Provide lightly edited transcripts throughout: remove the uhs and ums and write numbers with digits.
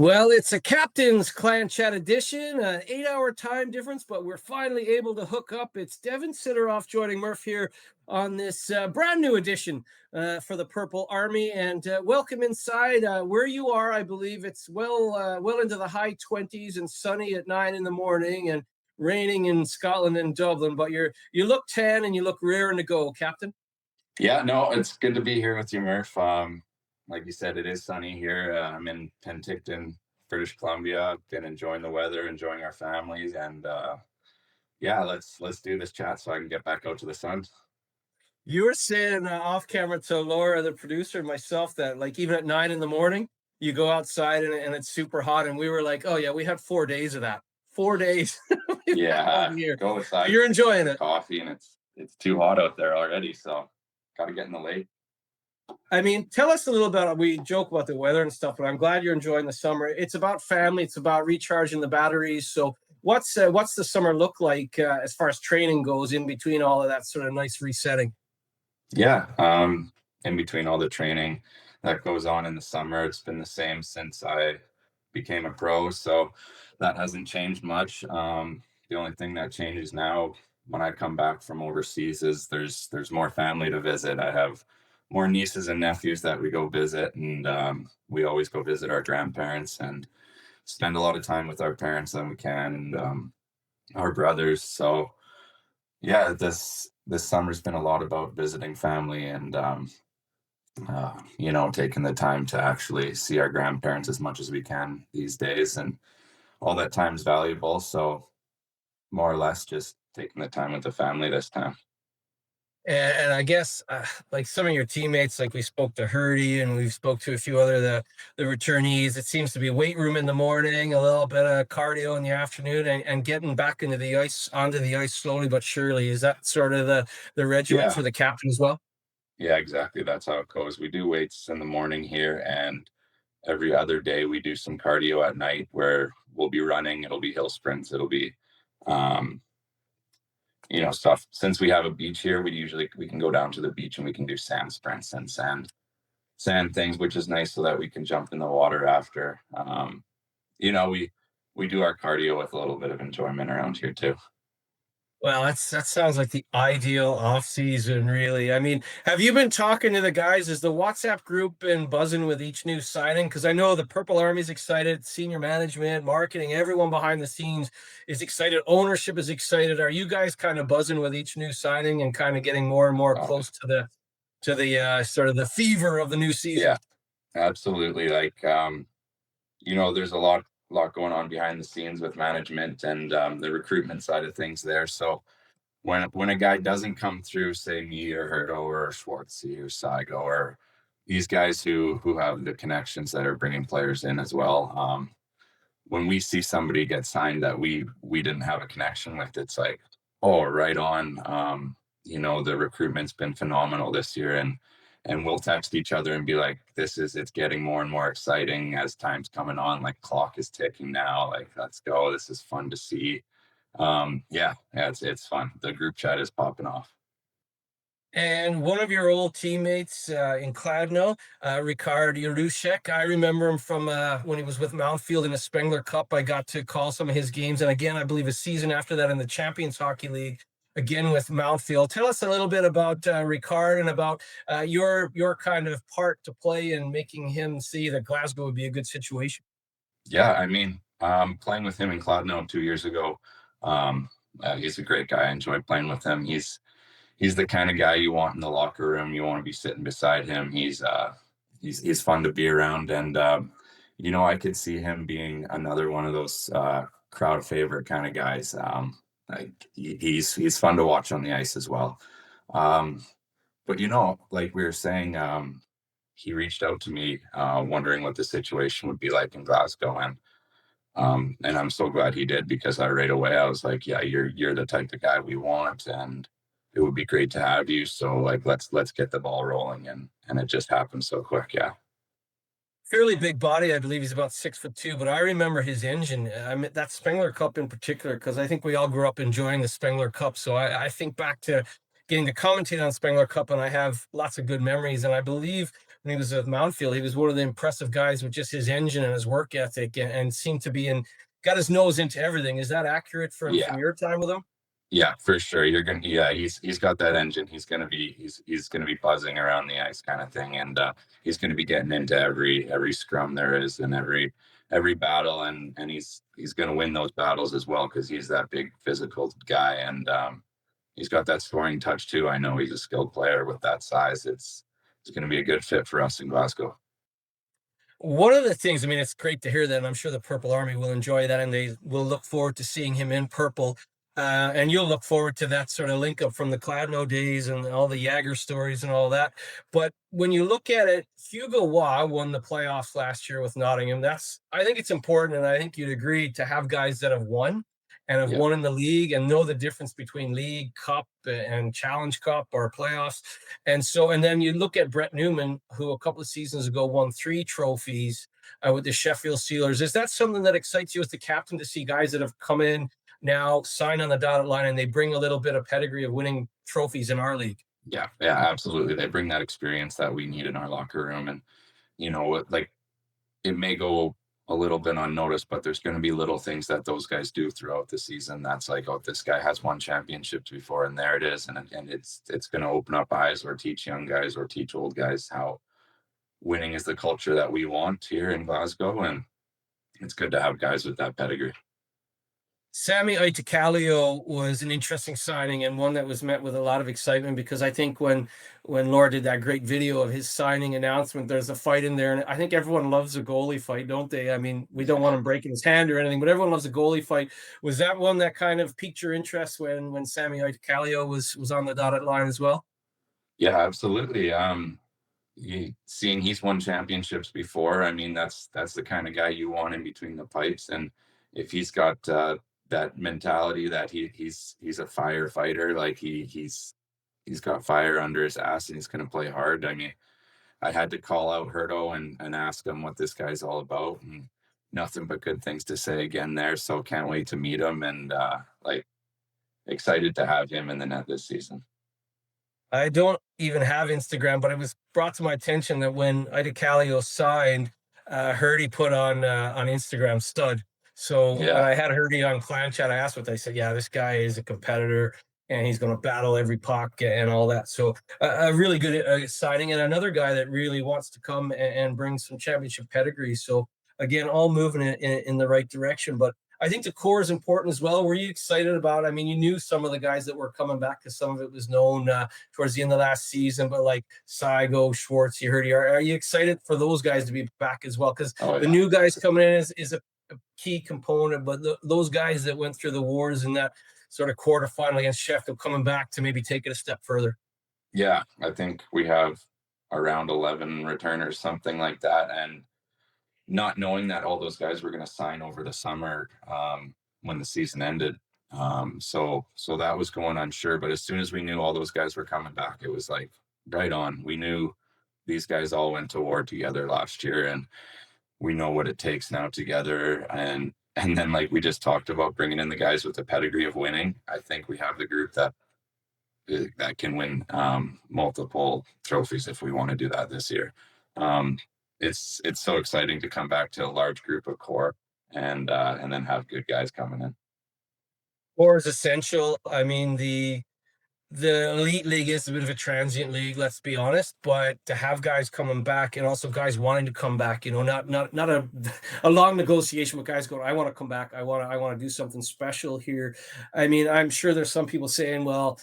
Well, it's a Captain's Clan Chat edition, an 8-hour time difference, but we're finally able to hook up. It's Deven Sideroff joining Murph here on this brand new edition for the Purple Army. And welcome inside where you are. I believe it's well into the high 20s and sunny at 9 in the morning and raining in Scotland and Dublin. But you look tan and you look raring to go, Captain. Yeah, no, it's good to be here with you, Murph. Like you said, it is sunny here. I'm in Penticton, British Columbia. Been enjoying the weather, enjoying our families, and yeah, let's do this chat so I can get back out to the sun. You were saying off camera to Laura, the producer, and myself that like even at 9 in the morning, you go outside and it's super hot. And we were like, oh yeah, we had 4 days of that. 4 days. Yeah, here. go outside. You're enjoying it. Coffee, and it's too hot out there already, so got to get in the lake. I mean, tell us a little about, we joke about the weather and stuff, but I'm glad you're enjoying the summer. It's about family. It's about recharging the batteries. So what's the summer look like as far as training goes in between all of that sort of nice resetting? Yeah, in between all the training that goes on in the summer, it's been the same since I became a pro. So that hasn't changed much. The only thing that changes now when I come back from overseas is there's more family to visit. I have more nieces and nephews that we go visit, and we always go visit our grandparents and spend a lot of time with our parents when we can, and our brothers. So yeah, this summer's been a lot about visiting family and taking the time to actually see our grandparents as much as we can these days, and all that time is valuable. So more or less just taking the time with the family this time. And I guess like some of your teammates, like we spoke to Hurdy and we've spoke to a few other the returnees. It seems to be weight room in the morning, a little bit of cardio in the afternoon, and getting back onto the ice slowly but surely. Is that sort of the regimen for the captain as well? Yeah, exactly. That's how it goes. We do weights in the morning here, and every other day we do some cardio at night where we'll be running. It'll be hill sprints. It'll be um, stuff. Since we have a beach here, we can go down to the beach and we can do sand sprints and sand things, which is nice so that we can jump in the water after. We do our cardio with a little bit of enjoyment around here too. Well, that sounds like the ideal off season, really. I mean, have you been talking to the guys? Is the WhatsApp group been buzzing with each new signing? Because I know the Purple Army's excited, senior management, marketing, everyone behind the scenes is excited. Ownership is excited. Are you guys kind of buzzing with each new signing and kind of getting more and more close to the sort of the fever of the new season? Yeah, absolutely. Like, there's a lot going on behind the scenes with management and the recruitment side of things there. So when a guy doesn't come through, say me or Herdo or Schwartzy or Saigo or these guys who have the connections that are bringing players in as well, when we see somebody get signed that we didn't have a connection with, it's like, oh, right on. The recruitment's been phenomenal this year, and we'll text each other and be like, it's getting more and more exciting as time's coming on, like clock is ticking now, like let's go, this is fun to see. It's fun. The group chat is popping off. And one of your old teammates in Glasgow, Richard Jarůšek, I remember him from when he was with Mountfield in the Spengler Cup. I got to call some of his games, and again, I believe a season after that in the Champions Hockey League, again with Mountfield. Tell us a little bit about Ricard and about your kind of part to play in making him see that Glasgow would be a good situation. Yeah, I mean, playing with him in Glasgow 2 years ago, he's a great guy. I enjoy playing with him. He's the kind of guy you want in the locker room. You want to be sitting beside him. He's fun to be around, and I could see him being another one of those crowd favorite kind of guys. Like he's fun to watch on the ice as well. But like we were saying, he reached out to me wondering what the situation would be like in Glasgow, and I'm so glad he did, because right away I was like, yeah, you're the type of guy we want, and it would be great to have you. So like, let's get the ball rolling, and it just happened so quick. Yeah. Fairly big body. I believe he's about 6'2", but I remember his engine. I mean, that Spengler Cup in particular, because I think we all grew up enjoying the Spengler Cup. So I think back to getting to commentate on Spengler Cup, and I have lots of good memories. And I believe when he was with Mountfield. He was one of the impressive guys with just his engine and his work ethic, and seemed to be got his nose into everything. Is that accurate from Yeah. your time with him? Yeah, for sure. Yeah, he's got that engine. He's gonna be buzzing around the ice kind of thing. And he's gonna be getting into every scrum there is and every battle, and he's gonna win those battles as well because he's that big physical guy. And he's got that scoring touch too. I know he's a skilled player with that size. It's gonna be a good fit for us in Glasgow. One of the things, I mean, it's great to hear that, and I'm sure the Purple Army will enjoy that, and they will look forward to seeing him in purple. And you'll look forward to that sort of link up from the Cladno days and all the Jagger stories and all that. But when you look at it, Hugo Waugh won the playoffs last year with Nottingham. I think it's important, and I think you'd agree, to have guys that have won and have Yeah. won in the league and know the difference between league, cup, and challenge cup or playoffs. And then you look at Brett Newman, who a couple of seasons ago won 3 trophies with the Sheffield Steelers. Is that something that excites you as the captain, to see guys that have come in now, sign on the dotted line, and they bring a little bit of pedigree of winning trophies in our league? Yeah, yeah, absolutely. They bring that experience that we need in our locker room. And like, it may go a little bit unnoticed, but there's going to be little things that those guys do throughout the season that's like, oh, this guy has won championships before, and there it is. And it's going to open up eyes, or teach young guys or teach old guys how winning is the culture that we want here in Glasgow. And it's good to have guys with that pedigree. Sammy Calio was an interesting signing, and one that was met with a lot of excitement, because I think when Laura did that great video of his signing announcement, there's a fight in there, and I think everyone loves a goalie fight, don't they? I mean, we don't want him breaking his hand or anything, but everyone loves a goalie fight. Was that one that kind of piqued your interest when Sammy Calio was on the dotted line as well? Yeah, absolutely. Seeing he's won championships before, I mean, that's the kind of guy you want in between the pipes. And if he's got that mentality that he's a firefighter, like he's got fire under his ass and he's going to play hard. I mean, I had to call out Herto and ask him what this guy's all about, and nothing but good things to say again there. So can't wait to meet him, and like, excited to have him in the net this season. I don't even have Instagram, but it was brought to my attention that when Ida Calio signed, Herdy put on Instagram stud. So when Yeah. I had Herdy on Clan Chat, I asked what they said. Yeah, this guy is a competitor, and he's going to battle every puck and all that. So a really good signing, and another guy that really wants to come and bring some championship pedigree. So again, all moving in the right direction. But I think the core is important as well. Were you excited about? I mean, you knew some of the guys that were coming back, because some of it was known towards the end of last season. But like Saigo, Schwartz, you heard. Are you excited for those guys to be back as well? Because Oh the yeah. new guys coming in is a key component. But those guys that went through the wars in that sort of quarterfinal against Sheffield, coming back to maybe take it a step further. Yeah, I think we have around 11 returners, something like that. And not knowing that all those guys were going to sign over the summer, when the season ended. So that was going unsure. But as soon as we knew all those guys were coming back, it was like right on. We knew these guys all went to war together last year, and we know what it takes now together. And then, like we just talked about, bringing in the guys with the pedigree of winning, I think we have the group that can win multiple trophies if we want to do that this year. Um, it's so exciting to come back to a large group of core, and then have good guys coming in. Core is essential. I mean, the elite league is a bit of a transient league, let's be honest, but to have guys coming back, and also guys wanting to come back, not a long negotiation with guys going, I want to come back, I want to do something special here. I mean, I'm sure there's some people saying, well,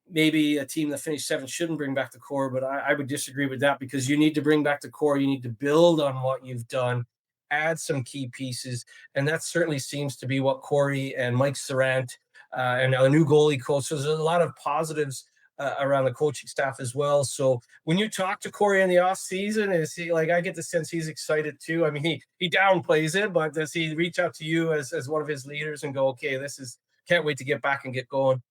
maybe a team that finished 7th shouldn't bring back the core, but I would disagree with that, because you need to bring back the core. You need to build on what you've done, add some key pieces, and that certainly seems to be what Corey and Mike Sarant and now the new goalie coach. So there's a lot of positives around the coaching staff as well. So when you talk to Corey in the off season, is he like? I get the sense he's excited too. I mean, he downplays it, but does he reach out to you as one of his leaders and go, okay, can't wait to get back and get going?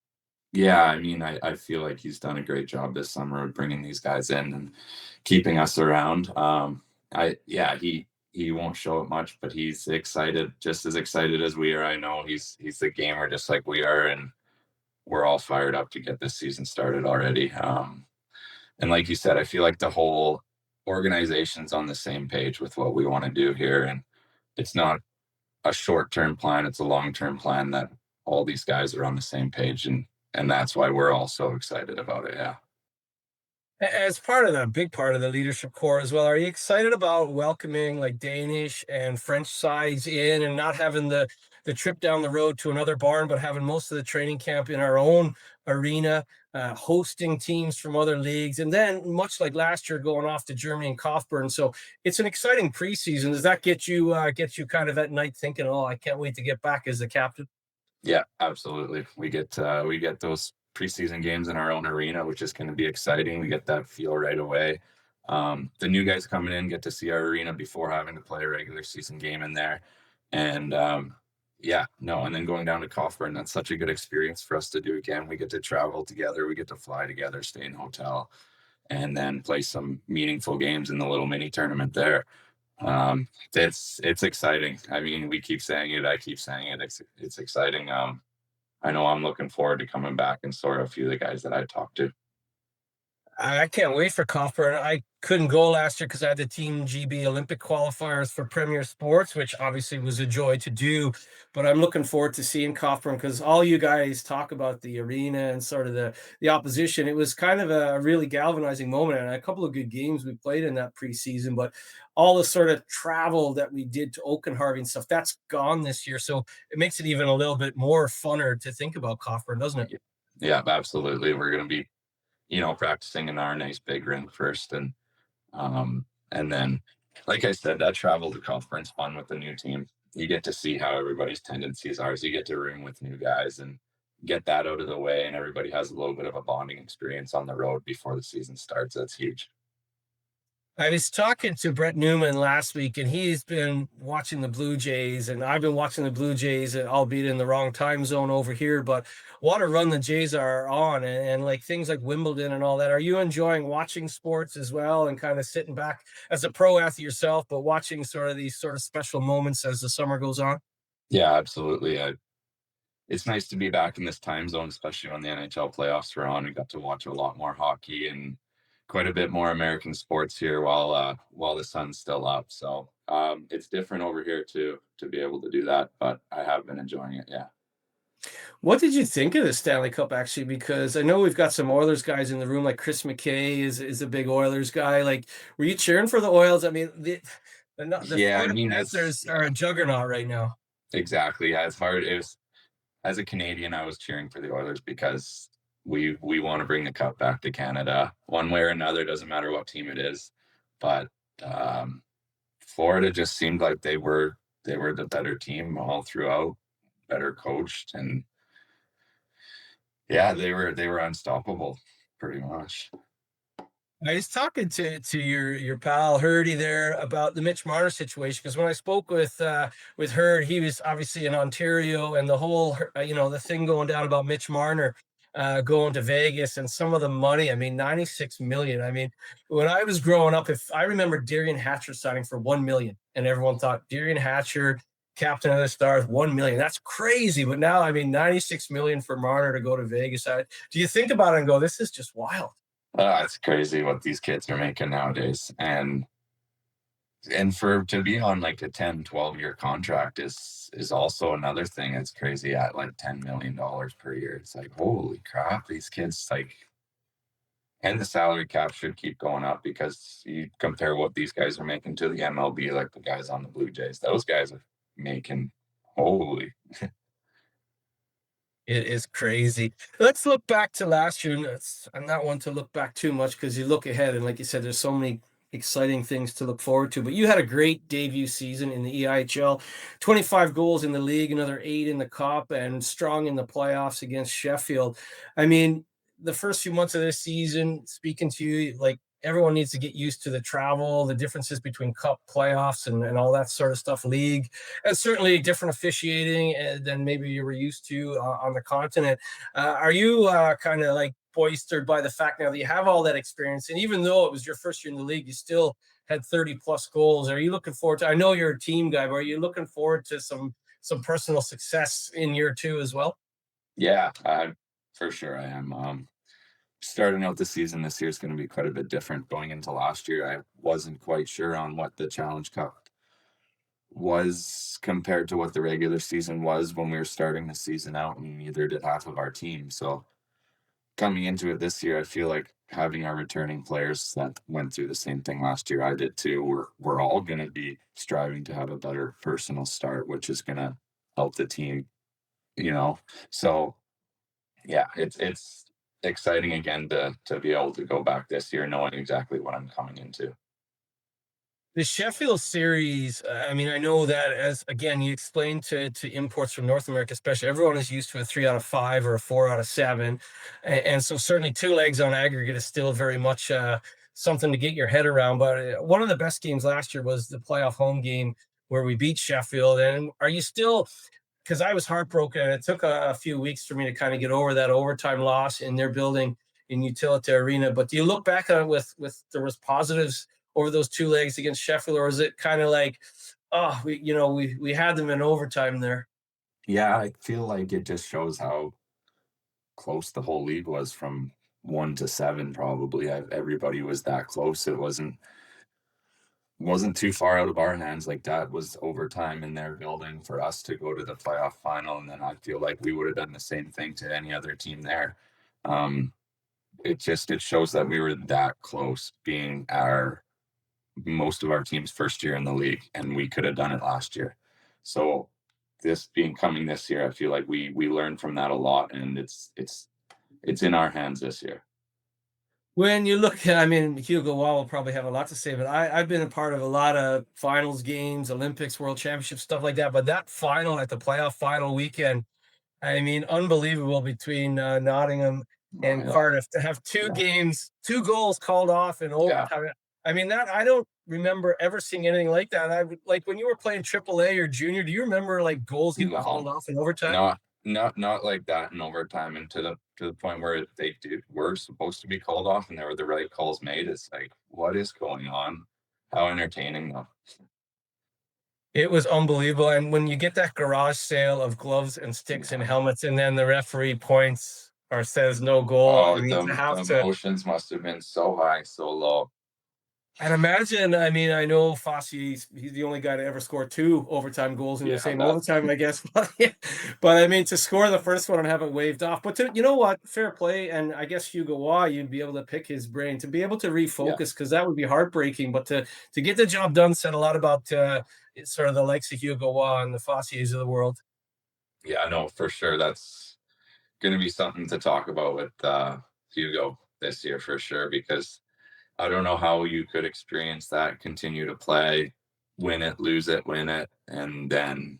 Yeah, I mean, I feel like he's done a great job this summer of bringing these guys in and keeping us around. He won't show it much, but he's excited, just as excited as we are. I know he's the gamer just like we are, and we're all fired up to get this season started already. And like you said, I feel like the whole organization's on the same page with what we want to do here, and it's not a short-term plan, it's a long-term plan that all these guys are on the same page, and that's why we're all so excited about it. Yeah. As part of the big part of the leadership core as well, are you excited about welcoming like Danish and French sides in and not having the trip down the road to another barn, but having most of the training camp in our own arena, hosting teams from other leagues, and then much like last year, going off to Germany and Kaufbeuren. So it's an exciting preseason. Does that get you kind of at night thinking, oh, I can't wait to get back as the captain? Yeah, absolutely. We get those preseason games in our own arena, which is going to be exciting. We get that feel right away. The new guys coming in get to see our arena before having to play a regular season game in there, and yeah, no, and then going down to Kaufbeuren, that's such a good experience for us to do again. We get to travel together, we get to fly together, stay in a hotel, and then play some meaningful games in the little mini tournament there. It's exciting. I mean, we keep saying it. I keep saying it. It's exciting. I know I'm looking forward to coming back and sort of a few of the guys that I talked to. I can't wait for Kaufbeuren. I couldn't go last year because I had the Team GB Olympic qualifiers for Premier Sports, which obviously was a joy to do. But I'm looking forward to seeing Kaufbeuren because all you guys talk about the arena and sort of the opposition. It was kind of a really galvanizing moment and a couple of good games we played in that preseason. But all the sort of travel that we did to Oakenharvey and stuff, that's gone this year. So it makes it even a little bit more funner to think about Kaufbeuren, doesn't it? Yeah, absolutely. We're going to be, practicing in our nice big rink first, and then, like I said, that travel to conference fun with the new team. You get to see how everybody's tendencies are. So you get to room with new guys and get that out of the way, and everybody has a little bit of a bonding experience on the road before the season starts. That's huge. I was talking to Brett Newman last week, and he's been watching the Blue Jays, and I've been watching the Blue Jays, albeit in the wrong time zone over here. But what a run the Jays are on, and like things like Wimbledon and all that. Are you enjoying watching sports as well, and kind of sitting back as a pro athlete yourself, but watching sort of these sort of special moments as the summer goes on? Yeah, absolutely. It's nice to be back in this time zone, especially when the NHL playoffs were on. We got to watch a lot more hockey and quite a bit more American sports here while the sun's still up. So it's different over here to be able to do that, but I have been enjoying it. Yeah. What did you think of the Stanley Cup actually? Because I know we've got some Oilers guys in the room, like Chris McKay is a big Oilers guy. Like, were you cheering for the Oils? I mean, the Yeah, I Florida mean Panthers it's are a juggernaut right now. exactly, yeah, it's hard. It was as a Canadian, I was cheering for the Oilers because we want to bring the cup back to Canada one way or another. Doesn't matter what team it is, but um, Florida just seemed like they were the better team all throughout, better coached, and yeah, they were unstoppable pretty much. I was talking to your pal Hurdy there about the Mitch Marner situation because when I spoke with Hurd, he was obviously in Ontario, and the whole the thing going down about Mitch Marner going to Vegas and some of the money. I mean, 96 million. I mean, when I was growing up, if I remember Darian Hatcher signing for 1 million, and everyone thought Darian Hatcher, captain of the Stars, 1 million. That's crazy. But now, I mean, 96 million for Marner to go to Vegas. Do you think about it and go, this is just wild? It's crazy what these kids are making nowadays, and for to be on like a 10-12 year contract is also another thing that's crazy at like $10 million per year. It's like, holy crap, these kids like, and the salary cap should keep going up because you compare what these guys are making to the MLB, like the guys on the Blue Jays, those guys are making, holy. It is crazy. Let's look back to last year. I'm not one to look back too much because you look ahead, and like you said, there's so many exciting things to look forward to. But you had a great debut season in the EIHL, 25 goals in the league, another 8 in the cup, and strong in the playoffs against Sheffield. I mean, the first few months of this season, speaking to you, like everyone needs to get used to the travel, the differences between cup playoffs and all that sort of stuff, league, and certainly different officiating than maybe you were used to on the continent. Are you kind of like boistered by the fact now that you have all that experience? And even though it was your first year in the league, you still had 30 plus goals. Are you looking forward to, I know you're a team guy, but are you looking forward to some personal success in year two as well? Yeah, for sure I am. Starting out the season this year is going to be quite a bit different. Going into last year, I wasn't quite sure on what the Challenge Cup was compared to what the regular season was when we were starting the season out, and neither did half of our team. So coming into it this year, I feel like having our returning players that went through the same thing last year, I did too. We're all going to be striving to have a better personal start, which is going to help the team, you know. So yeah, it's exciting again to be able to go back this year knowing exactly what I'm coming into. The Sheffield series, I mean, I know that as again, you explained to imports from North America, especially everyone is used to a 3 out of 5 or a 4 out of 7. And so certainly 2 legs on aggregate is still very much something to get your head around. But one of the best games last year was the playoff home game where we beat Sheffield. And are you still, because I was heartbroken and it took a few weeks for me to kind of get over that overtime loss in their building in Utility Arena. But do you look back on it with there was positives over those 2 legs against Sheffield, or is it kind of like, oh, we had them in overtime there? Yeah, I feel like it just shows how close the whole league was from 1 to 7. Probably everybody was that close. It wasn't too far out of our hands. Like that was overtime in their building for us to go to the playoff final, and then I feel like we would have done the same thing to any other team there. Um, it shows that we were that close, being our most of our team's first year in the league, and we could have done it last year. So this being coming this year, I feel like we learned from that a lot, and it's in our hands this year. When you look at, I mean, Hugo Wall will probably have a lot to say, but I've been a part of a lot of finals games, Olympics, World Championships, stuff like that. But that final at the playoff final weekend, I mean, unbelievable between Nottingham Oh, and yeah, Cardiff to have two yeah, games, 2 goals called off in yeah. overtime. I mean, that I don't remember ever seeing anything like that. I would like when you were playing AAA or junior. Do you remember like goals getting called No, off in overtime? not like that in overtime, and to the point where they were supposed to be called off, and there were the right calls made. It's like, what is going on? How entertaining though. It was unbelievable. And when you get that garage sale of gloves and sticks and Yeah. helmets, and then the referee points or says no goal, I Oh, mean, to the have to. emotions must have been so high, so low. And imagine, I mean, I know Fossey, he's the only guy to ever score 2 overtime goals in the Yeah, same that overtime, I guess. But I mean, to score the first one and have it waved off. But you know what? Fair play. And I guess Hugo Waugh, you'd be able to pick his brain to be able to yeah. refocus because that would be heartbreaking. But to get the job done said a lot about sort of the likes of Hugo Waugh and the Fossies of the world. Yeah, no, for sure. That's gonna be something to talk about with Hugo this year for sure, because I don't know how you could experience that, continue to play, win it, lose it, win it, and then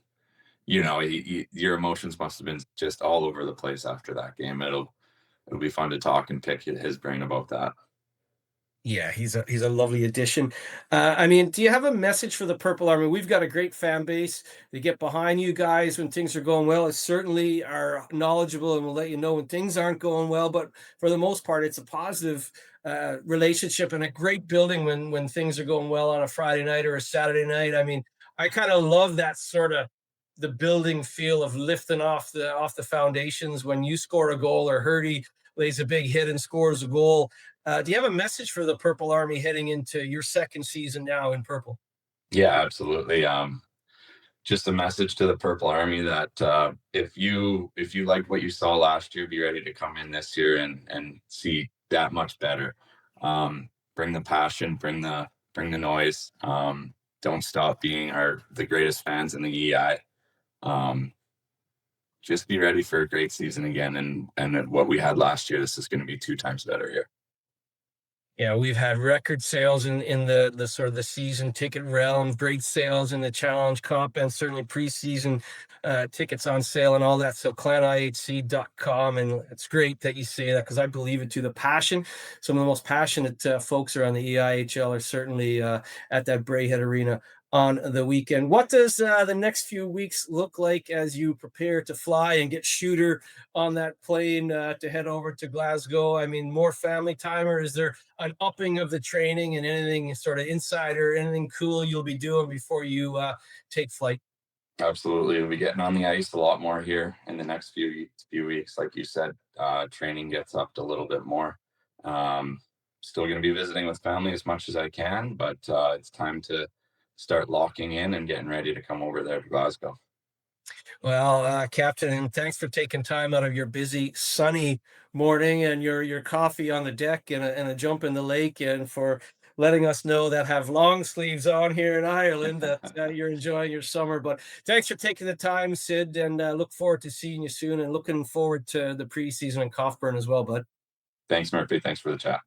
your emotions must have been just all over the place after that game. It'll be fun to talk and pick his brain about that. Yeah, he's a lovely addition. I mean, do you have a message for the Purple Army? We've got a great fan base. They get behind you guys when things are going well. It certainly are knowledgeable and will let you know when things aren't going well. But for the most part, it's a positive relationship and a great building when things are going well on a Friday night or a Saturday night. I mean, I kind of love that sort of the building feel of lifting off the foundations when you score a goal or Hurdy lays a big hit and scores a goal. Do you have a message for the Purple Army heading into your second season now in purple? Yeah, absolutely. Just a message to the Purple Army that if you like what you saw last year, be ready to come in this year and see that much better. Bring the passion, bring the noise. Don't stop being the greatest fans in the EI. Um, just be ready for a great season again, and what we had last year, this is going to be 2 times better here. Yeah, we've had record sales in the sort of the season ticket realm, great sales in the Challenge Cup, and certainly preseason tickets on sale and all that. So clanihc.com, and it's great that you say that because I believe it to the passion. Some of the most passionate folks around the EIHL are certainly at that Brayhead Arena on the weekend. What does the next few weeks look like as you prepare to fly and get Shooter on that plane to head over to Glasgow? I mean, more family time, or is there an upping of the training and anything sort of insider, anything cool you'll be doing before you take flight? Absolutely, we'll be getting on the ice a lot more here in the next few weeks. Like you said, training gets upped a little bit more. Still going to be visiting with family as much as I can, but it's time to start locking in and getting ready to come over there to Glasgow. Well, Captain, thanks for taking time out of your busy, sunny morning and your coffee on the deck and a jump in the lake, and for letting us know that have long sleeves on here in Ireland that you're enjoying your summer. But thanks for taking the time, Sid, and look forward to seeing you soon and looking forward to the preseason in Kaufbeuren as well, bud. Thanks, Murphy. Thanks for the chat.